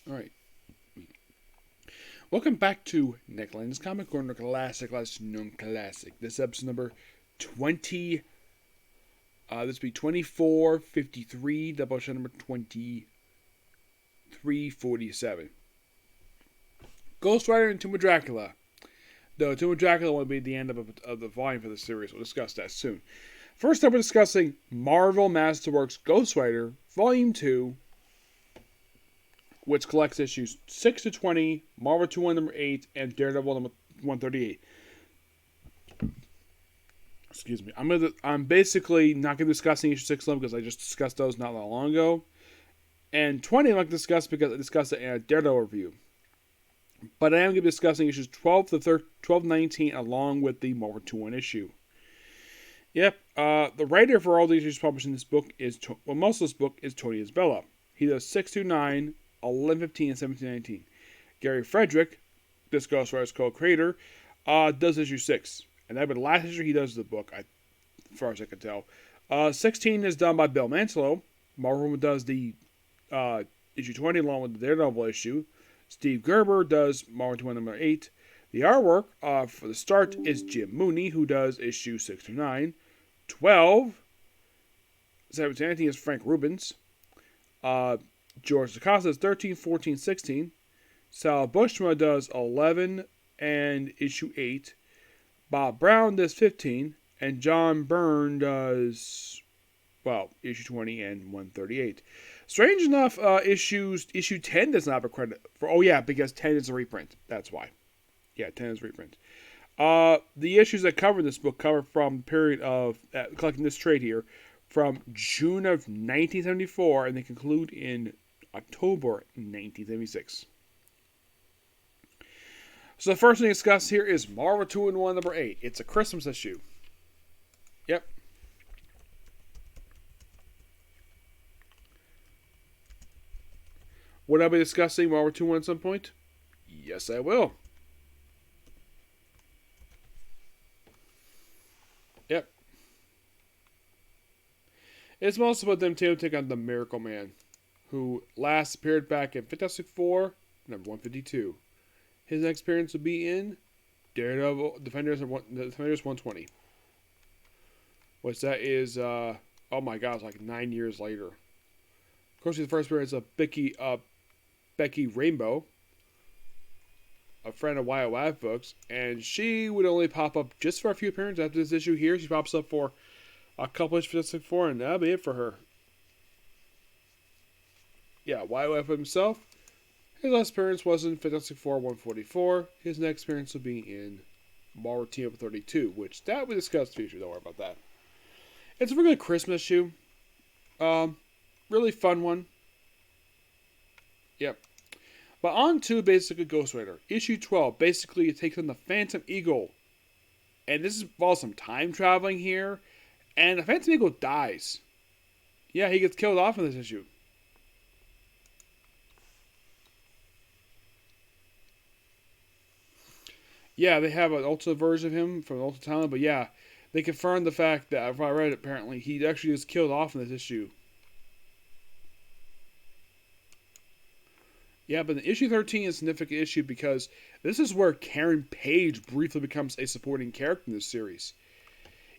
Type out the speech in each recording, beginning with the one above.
Alright. Welcome back to Nick Lenz Comic Corner Classic, Last Known Classic. This episode number 20. This will be 2453, Doubleshot number 2347. Ghost Rider and Tomb of Dracula. Though Tomb of Dracula will be the end of the volume for the series. We'll discuss that soon. First up, we're discussing Marvel Masterworks Ghost Rider, Volume 2, which collects issues 6 to 20, Marvel 2-1 number 8, and Daredevil number 138. Excuse me. I'm basically not going to be discussing issue 6 because I just discussed those not that long ago. And 20 I'm not going to discuss because I discussed it in a Daredevil review. But I am going to be discussing issues 12 to 19 along with the Marvel 2-1 issue. Yep. The writer for all the issues published in this book most of this book is Tony Isabella. He does 6-9, 11-15, and 17-19. Gary Frederick, this Ghost Rider's co-creator, does issue 6. And that would be the last issue he does of the book, as far as I can tell. 16 is done by Bill Mantlo. Marvel does the issue 20 along with the Daredevil issue. Steve Gerber does Marvel 2 number 8. The artwork for the start is Jim Mooney, who does issue 6-9. 12, 17-19 is Frank Rubens. George DeCosta does 13, 14, 16. Sal Buscema does 11 and issue 8. Bob Brown does 15. And John Byrne does, issue 20 and 138. Strange enough, issue 10 does not have a credit for, because 10 is a reprint. That's why. Yeah, 10 is a reprint. The issues that cover this book cover from the period of, collecting this trade here, from June of 1974, and they conclude in October 1976. So the first thing to discuss here is Marvel 2-1 number 8. It's a Christmas issue. Yep. Would I be discussing Marvel 2-1 at some point? Yes, I will. Yep. It's mostly about them take on the Miracle Man, who last appeared back in Fantastic Four, number 152. His next appearance will be in Daredevil, Defenders 120. Which that is, it's like 9 years later. Of course, the first appearance of Becky Rainbow, a friend of YOF books, and she would only pop up just for a few appearances after this issue here. She pops up for a couple of Fantastic Four, and that'll be it for her. Yeah, YOF himself, his last appearance was in Fantastic Four 144. His next appearance will be in Marvel Team Up 32, which that we discussed in the future. Don't worry about that. It's a really good Christmas issue. Really fun one. Yep. But on to basically Ghost Rider. Issue 12, basically it takes on the Phantom Eagle. And this involves some time traveling here. And the Phantom Eagle dies. Yeah, he gets killed off in this issue. Yeah, they have an alternate version of him from the alternate timeline, but yeah, they confirmed the fact that, if I read it, apparently, he actually was killed off in this issue. Yeah, but the issue 13 is a significant issue because this is where Karen Page briefly becomes a supporting character in this series.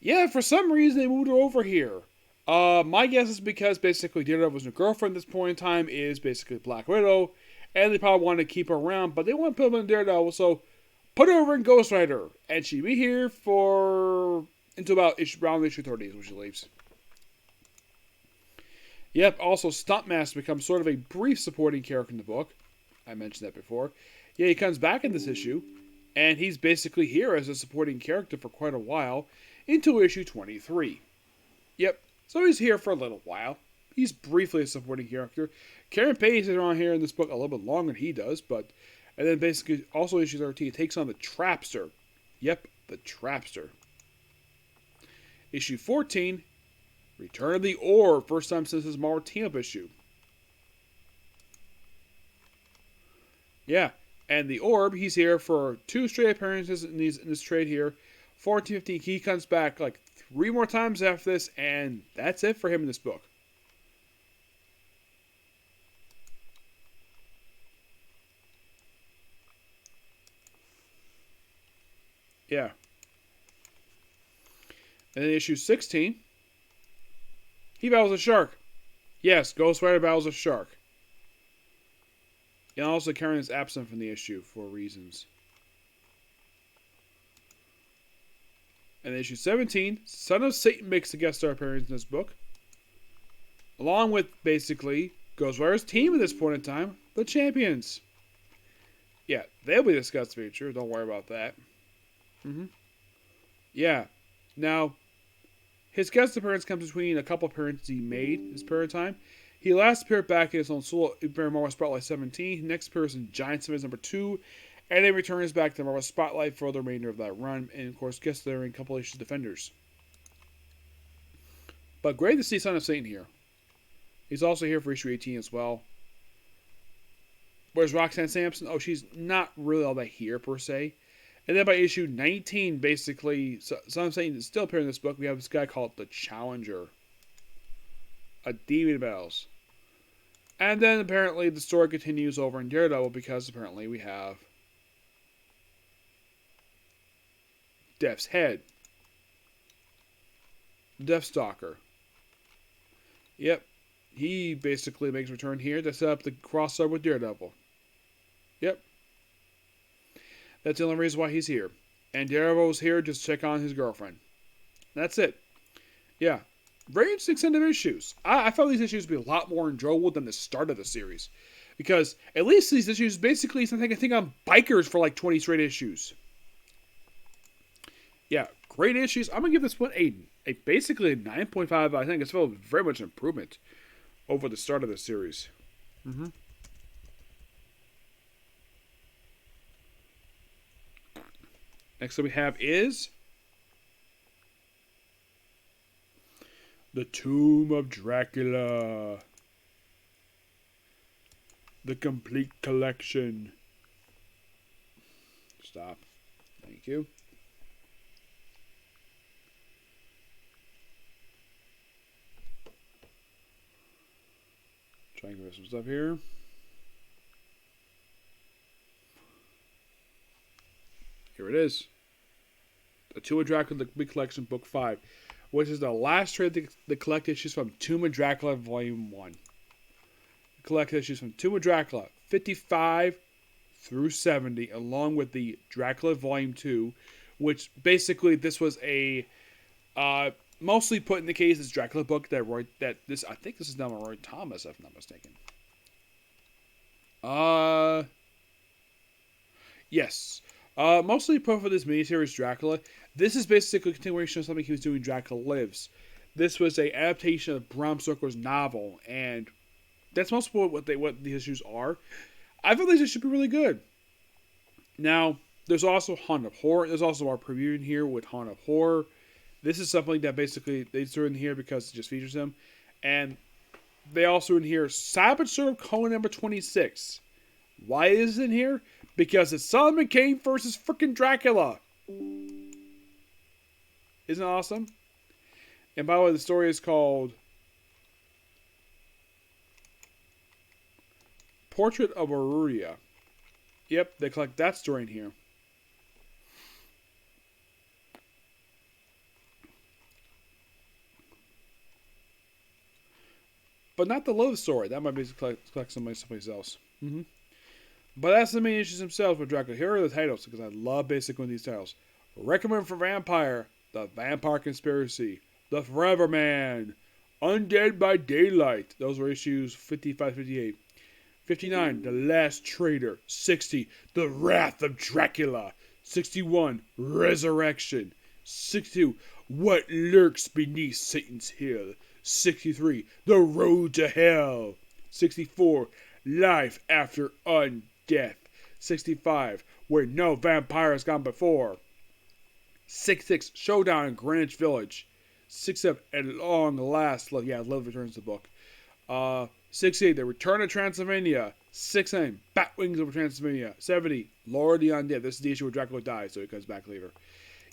Yeah, for some reason they moved her over here. My guess is because basically Daredevil's new girlfriend at this point in time is basically Black Widow, and they probably want to keep her around, but they want to put her in Daredevil, so put her over in Ghost Rider, and she'll be here until about around issue 30 is when she leaves. Yep, also Stuntmaster becomes sort of a brief supporting character in the book. I mentioned that before. Yeah, he comes back in this issue, and he's basically here as a supporting character for quite a while, until issue 23. Yep, so he's here for a little while. He's briefly a supporting character. Karen Page is around here in this book a little bit longer than he does, and then basically, also issue 13, takes on the Trapster. Yep, the Trapster. Issue 14, Return of the Orb, first time since his Marvel Team-Up issue. Yeah, and the Orb, he's here for 2 straight appearances in this trade here. 14, 15, he comes back like 3 more times after this, and that's it for him in this book. Yeah. And then issue 16. He battles a shark. Yes, Ghost Rider battles a shark. And also Karen is absent from the issue for reasons. And issue 17, Son of Satan makes a guest star appearance in this book. Along with, basically, Ghost Rider's team at this point in time, the Champions. Yeah, they'll be discussed in the future. Don't worry about that. Yeah. Now, his guest appearance comes between a couple appearances he made this period of time. He last appeared back in his own solo Marvel Spotlight 17. Next appears in Giant Simmons number 2. And then returns back to Marvel Spotlight for the remainder of that run. And, of course, guest starring a couple issues Defenders. But great to see Son of Satan here. He's also here for issue 18 as well. Where's Roxanne Sampson? Oh, she's not really all that here, per se. And then by issue 19, basically, Son of Satan is still appearing in this book. We have this guy called the Challenger. A demon battles. And then apparently the story continues over in Daredevil because apparently we have Death's Head. Deathstalker. Yep. He basically makes a return here to set up the crossover with Daredevil. Yep. That's the only reason why he's here. And Daredevil's here just to check on his girlfriend. That's it. Yeah. Very interesting set of issues. I found these issues to be a lot more enjoyable than the start of the series. Because at least these issues basically something I think on bikers for like 20 straight issues. Yeah, great issues. I'm going to give this one a basically a 9.5. I think it's still very much improvement over the start of the series. Next up we have is The Tomb of Dracula. The complete collection. Stop. Thank you. Try and get some stuff here. Here it is. The Tomb of Dracula, the Big Collection, Book 5, which is the last trade of the collect issues from Tomb of Dracula, Volume 1. The collect issues from Tomb of Dracula, 55 through 70, along with the Dracula Volume 2, which basically this was a mostly put in the case as Dracula book I think this is done by Roy Thomas, if I'm not mistaken. Yes. Mostly put for this miniseries Dracula. This is basically a continuation of something he was doing in Dracula Lives. This was an adaptation of Bram Stoker's novel, and that's mostly what these issues are. I feel these issues should be really good. Now, there's also Haunt of Horror. There's also our preview in here with Haunt of Horror. This is something that basically they threw in here because it just features him. And they also in here Savage Sword of Conan number 26. Why is it in here? Because it's Solomon Kane versus freaking Dracula. Isn't it awesome? And by the way, the story is called Portrait of Aurelia. Yep, they collect that story in here. But not the love story. That might be collect someplace else. But that's the main issues themselves with Dracula. Here are the titles, because I love basically these titles. Recommend for Vampire, The Vampire Conspiracy, The Forever Man, Undead by Daylight. Those were issues 55, 58. 59, The Last Trader. 60, The Wrath of Dracula. 61, Resurrection. 62, What Lurks Beneath Satan's Hill. 63, The Road to Hell. 64, Life After Undeath. 65, Where No Vampire Has Gone Before. 66, Showdown in Greenwich Village. 67, At Long Last Love. Yeah, Love returns to the book. 68, The Return of Transylvania. 69, Batwings over Transylvania. 70, Lord of the Undead. This is the issue where Dracula dies, so he comes back later.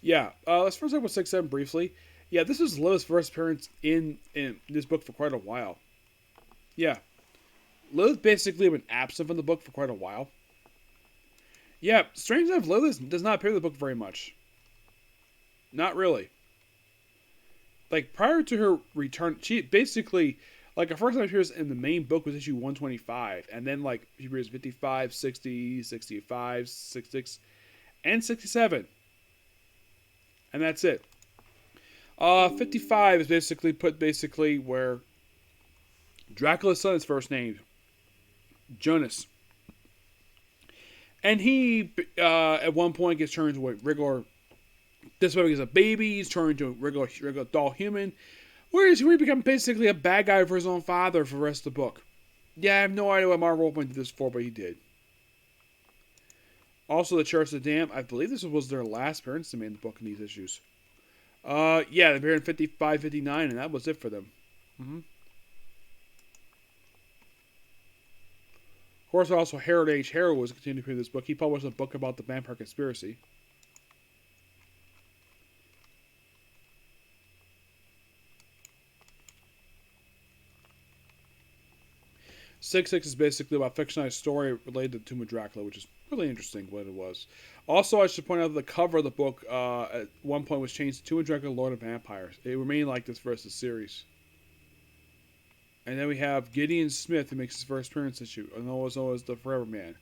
Yeah, let's first talk about 67 briefly. Yeah, this is Lilith's first appearance in this book for quite a while. Yeah. Lilith basically been absent from the book for quite a while. Yeah, strange enough, Lilith does not appear in the book very much. Not really. Like, prior to her return, she basically, like, the first time she appears in the main book was issue 125. And then, like, she appears 55, 60, 65, 66, and 67. And that's it. 55 is basically where Dracula's son is first named Jonas. And he, at one point, gets turned into a regular. This way, he's a baby. He's turned into a regular doll human. Whereas he becomes basically a bad guy for his own father for the rest of the book. Yeah, I have no idea what Marvel went to this for, but he did. Also, the Church of the Damned. I believe this was their last appearance to me in the book in these issues. Yeah, they appeared in 55, 59, and that was it for them. Of course, also Heritage Hero was continuing to appear in this book. He published a book about the vampire conspiracy. Six is basically about a fictionalized story related to the Tomb of Dracula, which is really interesting what it was. Also, I should point out that the cover of the book at one point was changed to Tomb of Dracula, Lord of Vampires. It remained like this for the rest of the series. And then we have Gideon Smith, who makes his first appearance this issue, and also as the Forever Man.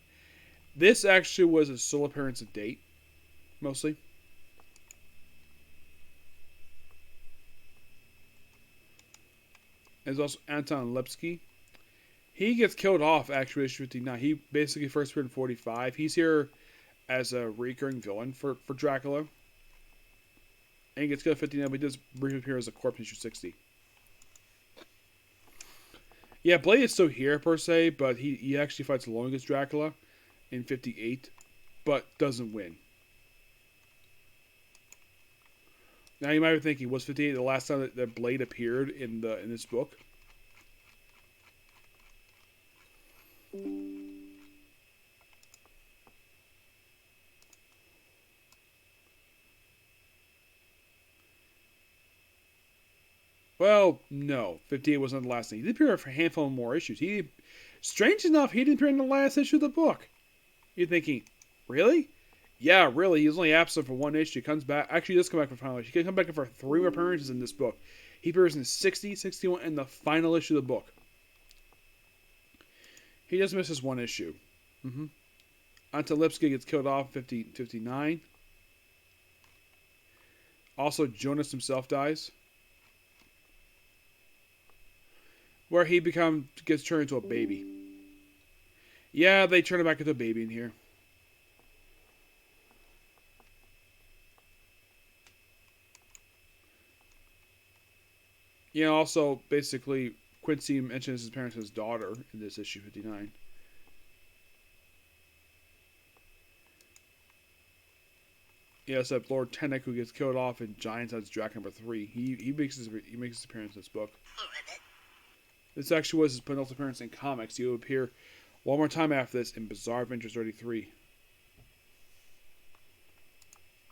This actually was a solo appearance to date, mostly. There's also Anton Lipsky. He gets killed off, actually, issue 59. He basically first appeared in 45. He's here as a recurring villain for Dracula. And he gets killed in 59, but he does briefly appear as a corpse in issue 60. Yeah, Blade is still here, per se, but he actually fights alone against Dracula in 58, but doesn't win. Now, you might be thinking, was 58 the last time that Blade appeared in this book? Well, no. 58 wasn't the last thing. He did appear for a handful of more issues. Strange enough, he didn't appear in the last issue of the book. You're thinking, really? Yeah, really. He was only absent for one issue. He comes back. Actually, he does come back for the final issue. He can come back for 3 more appearances in this book. He appears in 60, 61, and the final issue of the book. He just misses one issue. Anton Lipsky gets killed off in 59. Also, Jonas himself dies. Where he gets turned into a baby. Yeah, they turn him back into a baby in here. Also, basically, Quincy mentions his parents as daughter in this issue 59. Except Lord Tennick, who gets killed off in Giant Size Drac number 3. He makes his appearance in this book. This actually was his penultimate appearance in comics. He will appear one more time after this in Bizarre Adventures 33.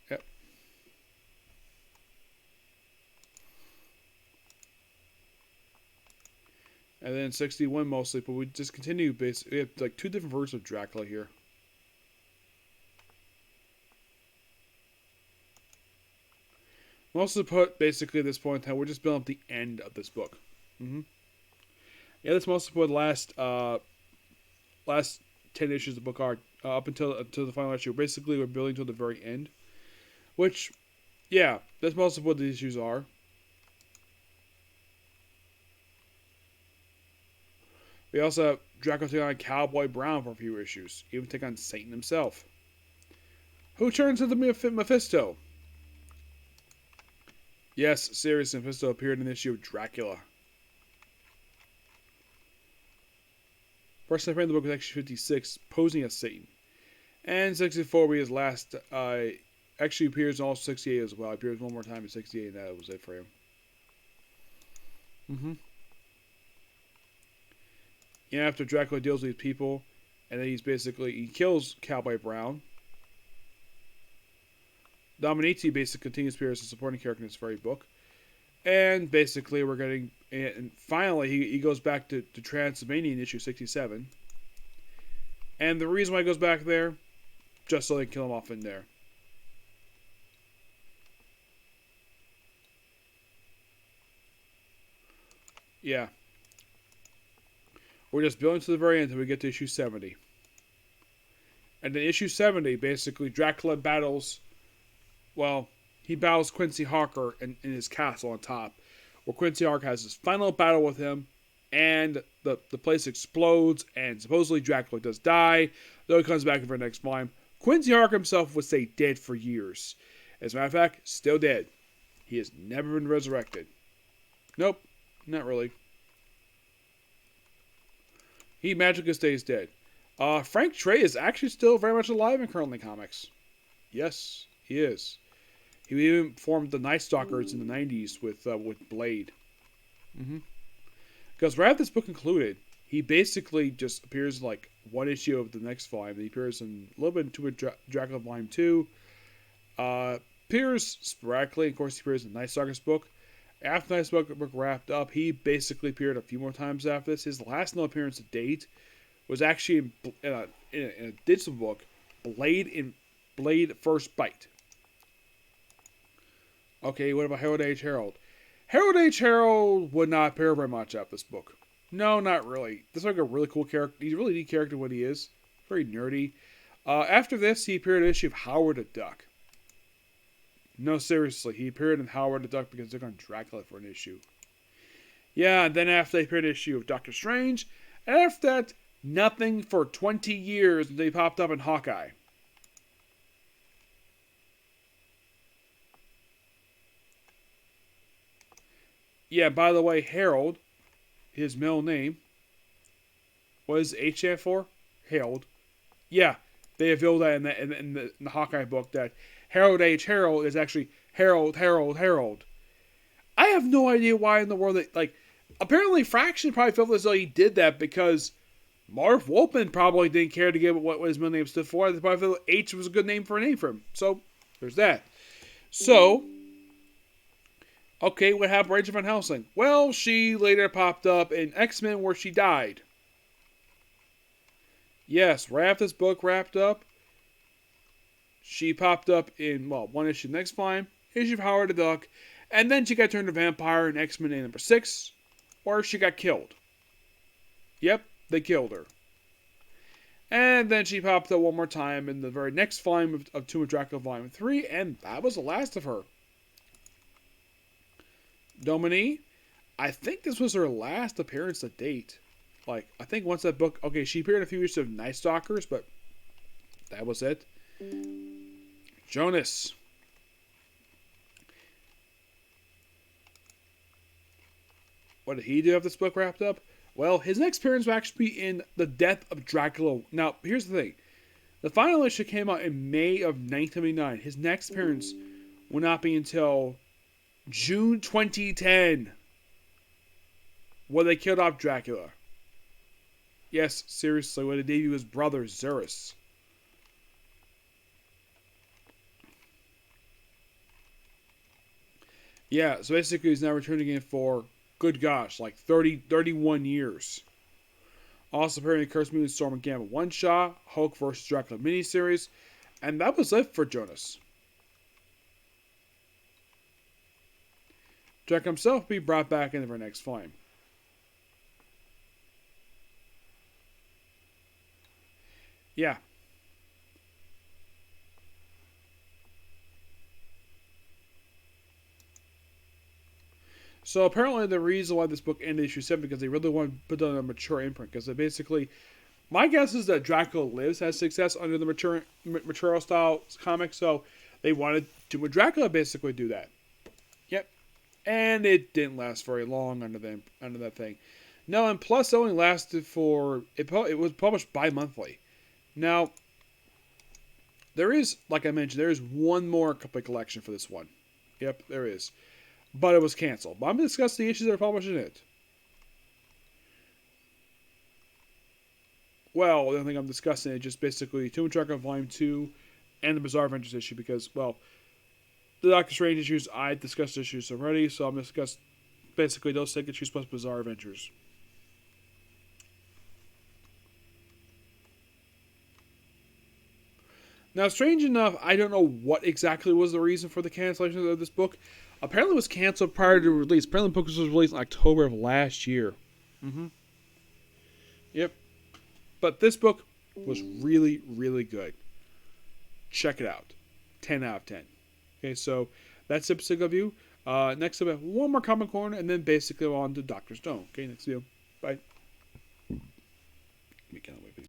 Yep. And then 61 mostly, but we just continue basically. We have like 2 different versions of Dracula here. Mostly put basically at this point in time, we're just building up the end of this book. Yeah, that's mostly what the last 10 issues of the book are up until the final issue. Basically, we're building to the very end, which, yeah, that's most of what the issues are. We also have Dracula take on Cowboy Brown for a few issues, even take on Satan himself, who turns into Mephisto. Yes, seriously, Mephisto appeared in the issue of Dracula. First time in the book is actually 56, posing as Satan. And 64, his last, actually appears in all 68 as well. He appears one more time in 68, and that was it for him. After Dracula deals with these people, and then he kills Cowboy Brown. Dominici basically continues to appear as a supporting character in this very book. And basically, and finally, he goes back to Transylvania in issue 67. And the reason why he goes back there, just so they can kill him off in there. Yeah. We're just building to the very end until we get to issue 70. And then issue 70, basically, Dracula battles, well, he battles Quincy Harker in his castle on top, where Quincy Harker has his final battle with him, and the place explodes, and supposedly Dracula does die, though he comes back for the next volume. Quincy Harker himself would stay dead for years. As a matter of fact, still dead. He has never been resurrected. Nope, not really. He magically stays dead. Frank Trey is actually still very much alive in currently comics. Yes, he is. He even formed the Night Stalkers in the 90s with Blade. Because right after this book concluded, he basically just appears in like one issue of the next volume. He appears in a little bit into Dracula Volume 2. Appears sporadically. Of course, he appears in the Night Stalkers book. After the Night Stalkers book wrapped up, he basically appeared a few more times after this. His last known appearance to date was actually in a digital book, Blade First Bite. Okay, what about Harold H. Harold? Harold H. Harold would not appear very much after this book. No, not really. This is like a really cool character. He's a really neat character when he is. Very nerdy. After this, he appeared in an issue of Howard the Duck. No, seriously. He appeared in Howard the Duck because they're on Dracula for an issue. Yeah, and then after they appeared in an issue of Doctor Strange. And after that, nothing for 20 years. They popped up in Hawkeye. Yeah, by the way, Harold, his middle name, what does H stand for? Harold. Yeah, they revealed that in the Hawkeye book that Harold H. Harold is actually Harold. I have no idea why in the world that, like, apparently Fraction probably felt as though he did that because Marv Wolfman probably didn't care to give what his middle name stood for. They probably felt H was a good name for a name for him. So, there's that. So, okay, what happened to Rachel Van Helsing? Well, she later popped up in X-Men where she died. Yes, right after this book wrapped up, she popped up in, well, one issue next volume, issue of Howard the Duck, and then she got turned to vampire in X-Men number 6, where she got killed. Yep, they killed her. And then she popped up one more time in the very next volume of Tomb of Dracula Volume 3, and that was the last of her. Dominique, I think this was her last appearance to date. Like, I think once that book... Okay, she appeared in a few issues of Night Stalkers, but that was it. Jonas. What did he do after this book wrapped up? Well, his next appearance will actually be in The Death of Dracula. Now, here's the thing. The final issue came out in May of 1979. His next appearance will not be until June 2010, where they killed off Dracula. Yes, seriously, when they debuted his brother, Zurus. Yeah, so basically he's now returning in for, good gosh, like 31 years. Also appearing in Curse Moon Storm and Gambit one-shot, Hulk vs. Dracula miniseries, and that was it for Jonas. Dracula himself will be brought back in the very next volume. Yeah. So apparently the reason why this book ended issue 7 because they really wanted to put on a mature imprint. Because they basically, my guess is that Dracula Lives has success under the mature style comic. So they wanted to Dracula basically do that. Yep. And it didn't last very long under that thing. No, and plus it only lasted for, it was published bi-monthly. Now, there is, like I mentioned, there is one more complete collection for this one. Yep, there is. But it was canceled. But I'm going to discuss the issues that are published in it. Well, the only thing I'm discussing is just basically Tomb of Dracula Volume 2 and the Bizarre Adventures issue because, well, the Doctor Strange issues, I discussed issues already, so I'm going to discuss basically those 6 issues plus Bizarre Adventures. Now, strange enough, I don't know what exactly was the reason for the cancellation of this book. Apparently, it was canceled prior to release. Apparently, the book was released in October of last year. Yep. But this book was really, really good. Check it out. 10 out of 10. Okay, so that's episode of you. Next up, one more Comic Corner, and then basically on to Dr. Stone. Okay, next video. Bye.